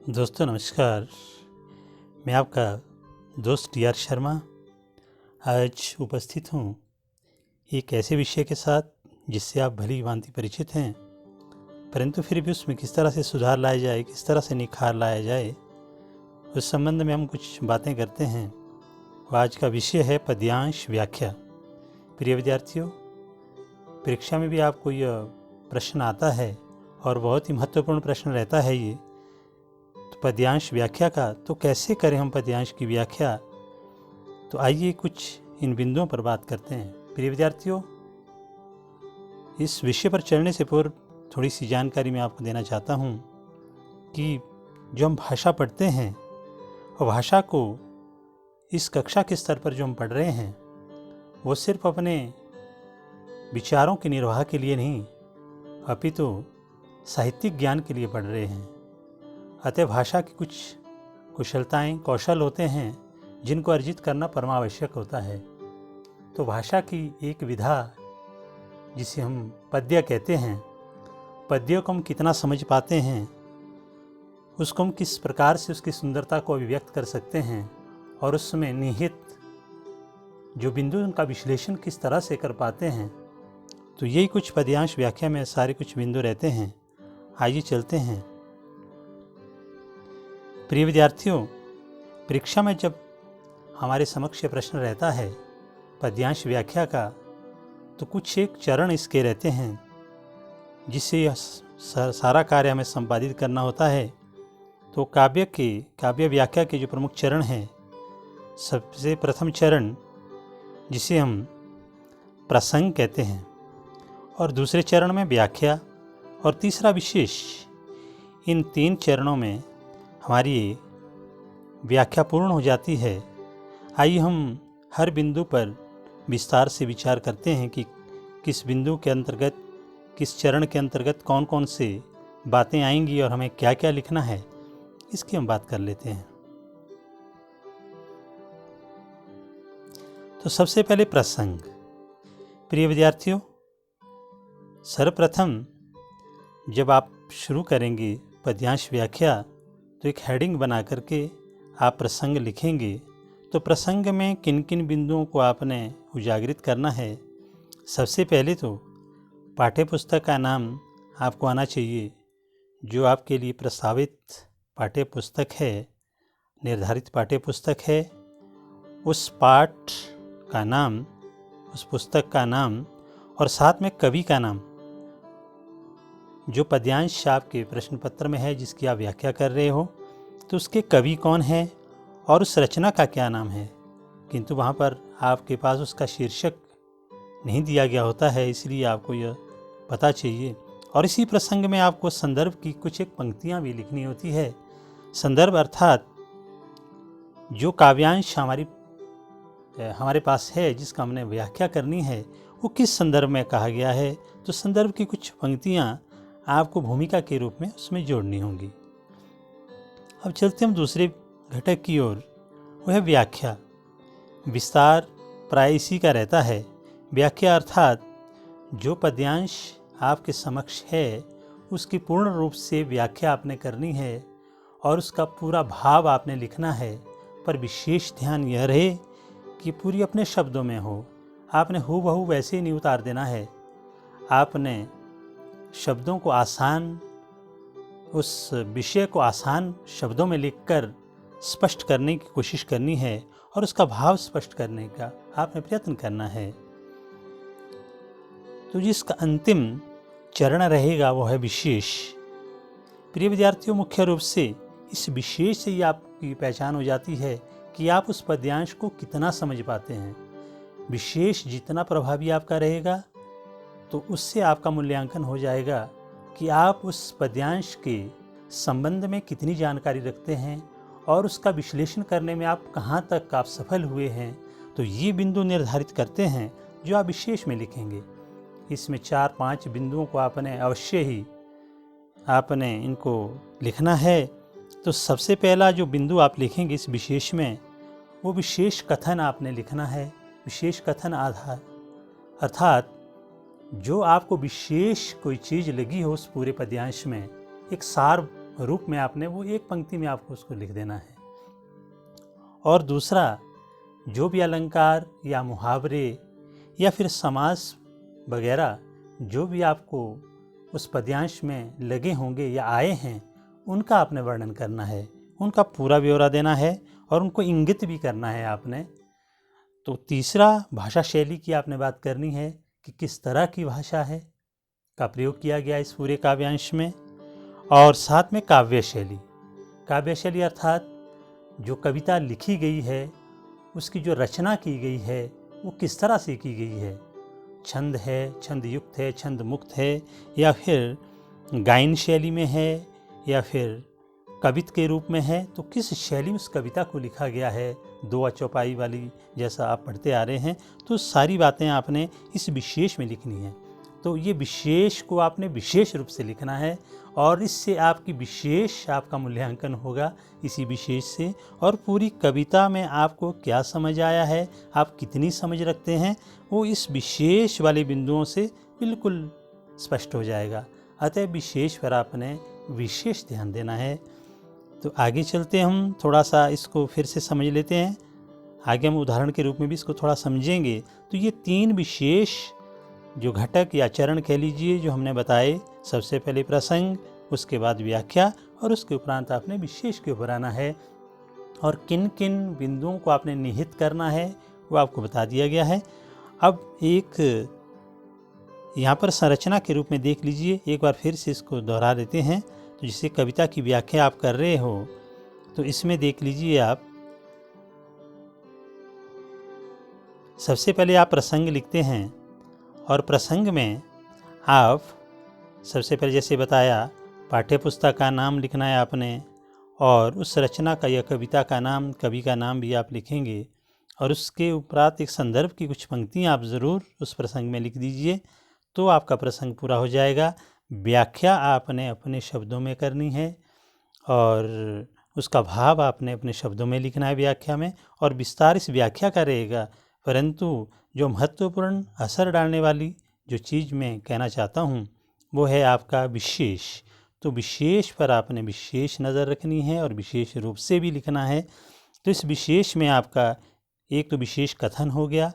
दोस्तों नमस्कार। मैं आपका दोस्त टी.आर. शर्मा आज उपस्थित हूँ एक ऐसे विषय के साथ जिससे आप भली भांति परिचित हैं, परंतु फिर भी उसमें किस तरह से सुधार लाया जाए, किस तरह से निखार लाया जाए, उस संबंध में हम कुछ बातें करते हैं। आज का विषय है पद्यांश व्याख्या। प्रिय विद्यार्थियों, परीक्षा में भी आपको यह प्रश्न आता है और बहुत ही महत्वपूर्ण प्रश्न रहता है ये पद्यांश व्याख्या का। तो कैसे करें हम पद्यांश की व्याख्या? तो आइए कुछ इन बिंदुओं पर बात करते हैं। प्रिय विद्यार्थियों, इस विषय पर चलने से पूर्व थोड़ी सी जानकारी मैं आपको देना चाहता हूँ कि जो हम भाषा पढ़ते हैं और भाषा को इस कक्षा के स्तर पर जो हम पढ़ रहे हैं वो सिर्फ अपने विचारों के निर्वाह के लिए नहीं, अपितु साहित्यिक ज्ञान के लिए पढ़ रहे हैं। अतः भाषा की कुछ कुशलताएं, कौशल होते हैं जिनको अर्जित करना परमावश्यक होता है। तो भाषा की एक विधा जिसे हम पद्य कहते हैं, पद्यों को हम कितना समझ पाते हैं, उसको हम किस प्रकार से उसकी सुंदरता को अभिव्यक्त कर सकते हैं और उसमें निहित जो बिंदु उनका विश्लेषण किस तरह से कर पाते हैं, तो यही कुछ पद्यांश व्याख्या में सारे कुछ बिंदु रहते हैं। आइए चलते हैं। प्रिय विद्यार्थियों, परीक्षा में जब हमारे समक्ष प्रश्न रहता है पद्यांश व्याख्या का, तो कुछ एक चरण इसके रहते हैं जिससे यह सारा कार्य हमें संपादित करना होता है। तो काव्य व्याख्या के जो प्रमुख चरण हैं, सबसे प्रथम चरण जिसे हम प्रसंग कहते हैं, और दूसरे चरण में व्याख्या, और तीसरा विशेष। इन 3 चरणों में हमारी व्याख्या पूर्ण हो जाती है। आइए हम हर बिंदु पर विस्तार से विचार करते हैं कि किस बिंदु के अंतर्गत, किस चरण के अंतर्गत कौन कौन से बातें आएंगी और हमें क्या क्या लिखना है, इसकी हम बात कर लेते हैं। तो सबसे पहले प्रसंग। प्रिय विद्यार्थियों, सर्वप्रथम जब आप शुरू करेंगे पद्यांश व्याख्या तो एक हेडिंग बना करके आप प्रसंग लिखेंगे। तो प्रसंग में किन किन बिंदुओं को आपने उजागरित करना है? सबसे पहले तो पाठ्यपुस्तक का नाम आपको आना चाहिए। जो आपके लिए प्रस्तावित पाठ्यपुस्तक है, निर्धारित पाठ्यपुस्तक है, उस पाठ का नाम, उस पुस्तक का नाम और साथ में कवि का नाम। जो पद्यांश आपके प्रश्न पत्र में है जिसकी आप व्याख्या कर रहे हो, तो उसके कवि कौन है और उस रचना का क्या नाम है। किंतु वहाँ पर आपके पास उसका शीर्षक नहीं दिया गया होता है, इसलिए आपको यह पता चाहिए। और इसी प्रसंग में आपको संदर्भ की कुछ एक पंक्तियाँ भी लिखनी होती है। संदर्भ अर्थात जो काव्यांश हमारे पास है, जिसका हमने व्याख्या करनी है, वो किस संदर्भ में कहा गया है। तो संदर्भ की कुछ पंक्तियाँ आपको भूमिका के रूप में उसमें जोड़नी होंगी। अब चलते हम दूसरे घटक की ओर, वह है व्याख्या। विस्तार प्राय इसी का रहता है। व्याख्या अर्थात जो पद्यांश आपके समक्ष है उसकी पूर्ण रूप से व्याख्या आपने करनी है और उसका पूरा भाव आपने लिखना है। पर विशेष ध्यान यह रहे कि पूरी अपने शब्दों में हो। आपने हूबहू वैसे ही नहीं उतार देना है। आपने शब्दों को आसान, उस विषय को आसान शब्दों में लिखकर स्पष्ट करने की कोशिश करनी है और उसका भाव स्पष्ट करने का आपने प्रयत्न करना है। तो जिसका अंतिम चरण रहेगा वो है विशेष। प्रिय विद्यार्थियों, मुख्य रूप से इस विशेष से ही आपकी पहचान हो जाती है कि आप उस पद्यांश को कितना समझ पाते हैं। विशेष जितना प्रभावी आपका रहेगा, तो उससे आपका मूल्यांकन हो जाएगा कि आप उस पद्यांश के संबंध में कितनी जानकारी रखते हैं और उसका विश्लेषण करने में आप कहाँ तक आप सफल हुए हैं। तो ये बिंदु निर्धारित करते हैं जो आप विशेष में लिखेंगे। इसमें 4-5 बिंदुओं को आपने अवश्य ही आपने इनको लिखना है। तो सबसे पहला जो बिंदु आप लिखेंगे इस विशेष में, वो विशेष कथन आपने लिखना है। विशेष कथन आधार अर्थात जो आपको विशेष कोई चीज़ लगी हो उस पूरे पद्यांश में, एक सार रूप में आपने वो एक पंक्ति में आपको उसको लिख देना है। और दूसरा, जो भी अलंकार या मुहावरे या फिर समास वगैरह जो भी आपको उस पद्यांश में लगे होंगे या आए हैं, उनका आपने वर्णन करना है, उनका पूरा ब्यौरा देना है और उनको इंगित भी करना है आपने। तो तीसरा, भाषा शैली की आपने बात करनी है कि किस तरह की भाषा है का प्रयोग किया गया इस पूरे काव्यांश में। और साथ में काव्य शैली, काव्य शैली अर्थात जो कविता लिखी गई है उसकी जो रचना की गई है वो किस तरह से की गई है, छंद है, छंद युक्त है, छंद मुक्त है, या फिर गायन शैली में है, या फिर कवित के रूप में है, तो किस शैली में उस कविता को लिखा गया है, दो चौपाई वाली जैसा आप पढ़ते आ रहे हैं। तो सारी बातें आपने इस विशेष में लिखनी है। तो ये विशेष को आपने विशेष रूप से लिखना है और इससे आपकी विशेष आपका मूल्यांकन होगा इसी विशेष से। और पूरी कविता में आपको क्या समझ आया है, आप कितनी समझ रखते हैं, वो इस विशेष वाले बिंदुओं से बिल्कुल स्पष्ट हो जाएगा। अतः विशेष पर आपने विशेष ध्यान देना है। तो आगे चलते हम थोड़ा सा इसको फिर से समझ लेते हैं। आगे हम उदाहरण के रूप में भी इसको थोड़ा समझेंगे। तो ये तीन विशेष जो घटक या चरण कह लीजिए जो हमने बताए, सबसे पहले प्रसंग, उसके बाद व्याख्या और उसके उपरांत आपने विशेष के ऊपर आना है। और किन किन बिंदुओं को आपने निहित करना है वो आपको बता दिया गया है। अब एक यहाँ पर संरचना के रूप में देख लीजिए, एक बार फिर से इसको दोहरा देते हैं। तो जिसे कविता की व्याख्या आप कर रहे हो तो इसमें देख लीजिए आप, सबसे पहले आप प्रसंग लिखते हैं और प्रसंग में आप सबसे पहले जैसे बताया पाठ्य पुस्तक का नाम लिखना है आपने, और उस रचना का या कविता का नाम, कवि का नाम भी आप लिखेंगे और उसके उपरांत एक संदर्भ की कुछ पंक्तियाँ आप ज़रूर उस प्रसंग में लिख दीजिए, तो आपका प्रसंग पूरा हो जाएगा। व्याख्या आपने अपने शब्दों में करनी है और उसका भाव आपने अपने शब्दों में लिखना है व्याख्या में, और विस्तार इस व्याख्या का रहेगा। परंतु जो महत्वपूर्ण असर डालने वाली जो चीज़ मैं कहना चाहता हूँ वो है आपका विशेष। तो विशेष पर आपने विशेष नज़र रखनी है और विशेष रूप से भी लिखना है। तो इस विशेष में आपका एक तो विशेष कथन हो गया,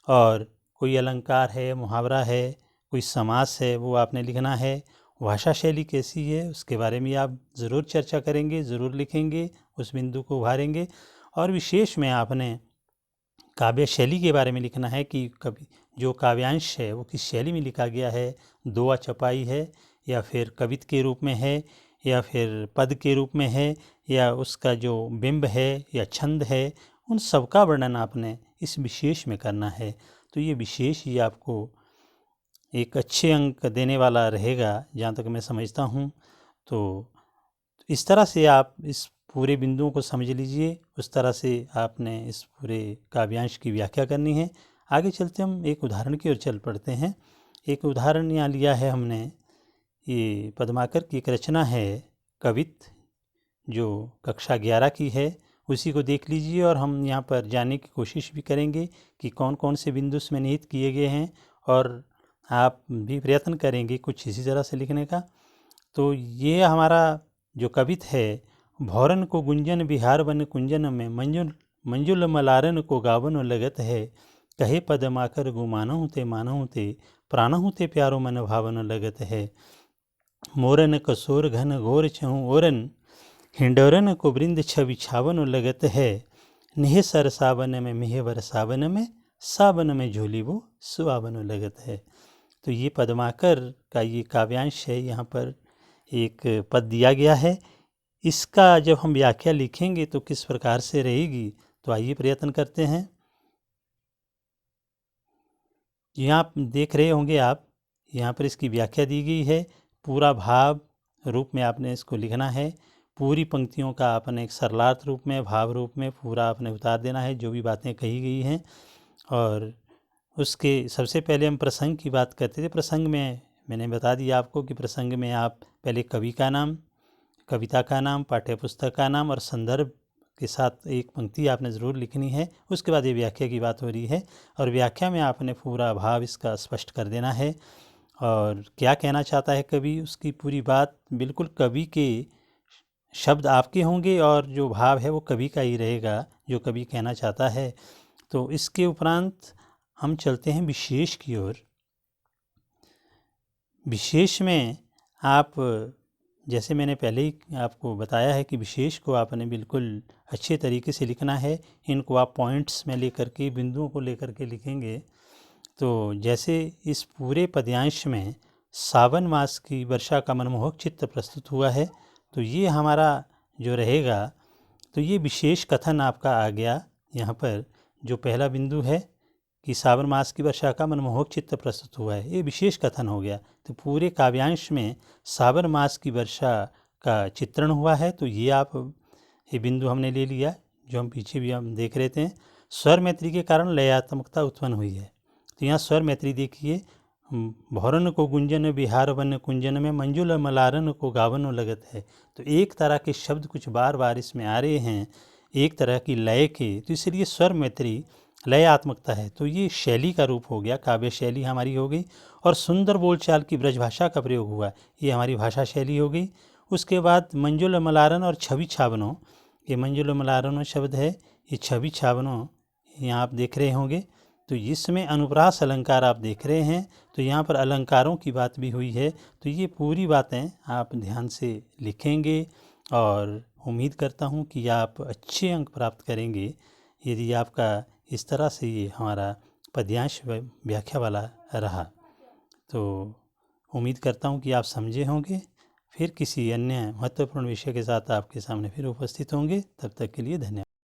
और कोई अलंकार है, मुहावरा है, कोई समास है, वो आपने लिखना है। भाषा शैली कैसी है उसके बारे में आप ज़रूर चर्चा करेंगे, ज़रूर लिखेंगे, उस बिंदु को उभारेंगे। और विशेष में आपने काव्य शैली के बारे में लिखना है कि कवि जो काव्यांश है वो किस शैली में लिखा गया है, दोहा चपाई है या फिर कवित के रूप में है या फिर पद के रूप में है या उसका जो बिंब है या छंद है, उन सब का वर्णन आपने इस विशेष में करना है। तो ये विशेष ही आपको एक अच्छे अंक देने वाला रहेगा जहाँ तक मैं समझता हूँ। तो इस तरह से आप इस पूरे बिंदुओं को समझ लीजिए, उस तरह से आपने इस पूरे काव्यांश की व्याख्या करनी है। आगे चलते हम एक उदाहरण की ओर चल पड़ते हैं। एक उदाहरण यहाँ लिया है हमने, ये पद्माकर की एक रचना है कवित जो कक्षा 11 की है, उसी को देख लीजिए और हम यहाँ पर जानने की कोशिश भी करेंगे कि कौन कौन से बिंदु उसमें निहित किए गए हैं, और आप भी प्रयत्न करेंगे कुछ इसी तरह से लिखने का। तो ये हमारा जो कवित है, भौरन को गुंजन बिहार वन कुंजन में मंजुल मलारन को गावन लगत है, कहे पदमाकर गो मानहु ते प्राणहु ते प्यारो मन भावन लगत है। मोरन कसोर घन घोर छहु ओरन, हिंडोरन को वृंद छवि छावन लगत है, निह सर सावन में मिह वर सावन में, सावन में झूली वो सुहावन लगत है। तो ये पद्माकर का ये काव्यांश है, यहाँ पर एक पद दिया गया है। इसका जब हम व्याख्या लिखेंगे तो किस प्रकार से रहेगी, तो आइए प्रयत्न करते हैं। यहाँ देख रहे होंगे आप, यहाँ पर इसकी व्याख्या दी गई है। पूरा भाव रूप में आपने इसको लिखना है, पूरी पंक्तियों का आपने एक सरलार्थ रूप में, भाव रूप में पूरा आपने उतार देना है जो भी बातें कही गई हैं। और उसके सबसे पहले हम प्रसंग की बात करते थे। प्रसंग में मैंने बता दिया आपको कि प्रसंग में आप पहले कवि का नाम, कविता का नाम, पाठ्य पुस्तक का नाम और संदर्भ के साथ एक पंक्ति आपने ज़रूर लिखनी है। उसके बाद ये व्याख्या की बात हो रही है और व्याख्या में आपने पूरा भाव इसका स्पष्ट कर देना है और क्या कहना चाहता है कवि, उसकी पूरी बात बिल्कुल कवि के शब्द आपके होंगे और जो भाव है वो कवि का ही रहेगा, जो कवि कहना चाहता है। तो इसके उपरांत हम चलते हैं विशेष की ओर। विशेष में आप, जैसे मैंने पहले ही आपको बताया है कि विशेष को आपने बिल्कुल अच्छे तरीके से लिखना है। इनको आप पॉइंट्स में लेकर के, बिंदुओं को लेकर के लिखेंगे। तो जैसे इस पूरे पद्यांश में सावन मास की वर्षा का मनमोहक चित्र प्रस्तुत हुआ है, तो ये हमारा जो रहेगा, तो ये विशेष कथन आपका आ गया यहाँ पर। जो पहला बिंदु है कि सावन मास की वर्षा का मनमोहक चित्र प्रस्तुत हुआ है, ये विशेष कथन हो गया। तो पूरे काव्यांश में सावन मास की वर्षा का चित्रण हुआ है, तो ये बिंदु हमने ले लिया, जो हम पीछे भी हम देख रहे थे। स्वर मैत्री के कारण लयात्मकता उत्पन्न हुई है। तो यहाँ स्वर मैत्री देखिए, भौरन को गुंजन बिहार वन कुंजन में मंजुल मलारन को गावन लगत है। तो एक तरह के शब्द कुछ बार बार इसमें आ रहे हैं, एक तरह की लय के, तो इसलिए स्वर मैत्री लयात्मकता है। तो ये शैली का रूप हो गया, काव्य शैली हमारी हो गई। और सुंदर बोलचाल की ब्रजभाषा का प्रयोग हुआ, ये हमारी भाषा शैली हो गई। उसके बाद मंजुल मलारन और छवि छावनों, ये मंजुल मलारनों शब्द है, ये छवि छावनों यहाँ आप देख रहे होंगे। तो इसमें अनुप्रास अलंकार आप देख रहे हैं, तो यहाँ पर अलंकारों की बात भी हुई है। तो ये पूरी बातें आप ध्यान से लिखेंगे और उम्मीद करता हूँ कि आप अच्छे अंक प्राप्त करेंगे यदि आपका इस तरह से ये हमारा पद्यांश व्याख्या वाला रहा। तो उम्मीद करता हूँ कि आप समझे होंगे। फिर किसी अन्य महत्वपूर्ण विषय के साथ आपके सामने फिर उपस्थित होंगे। तब तक के लिए धन्यवाद।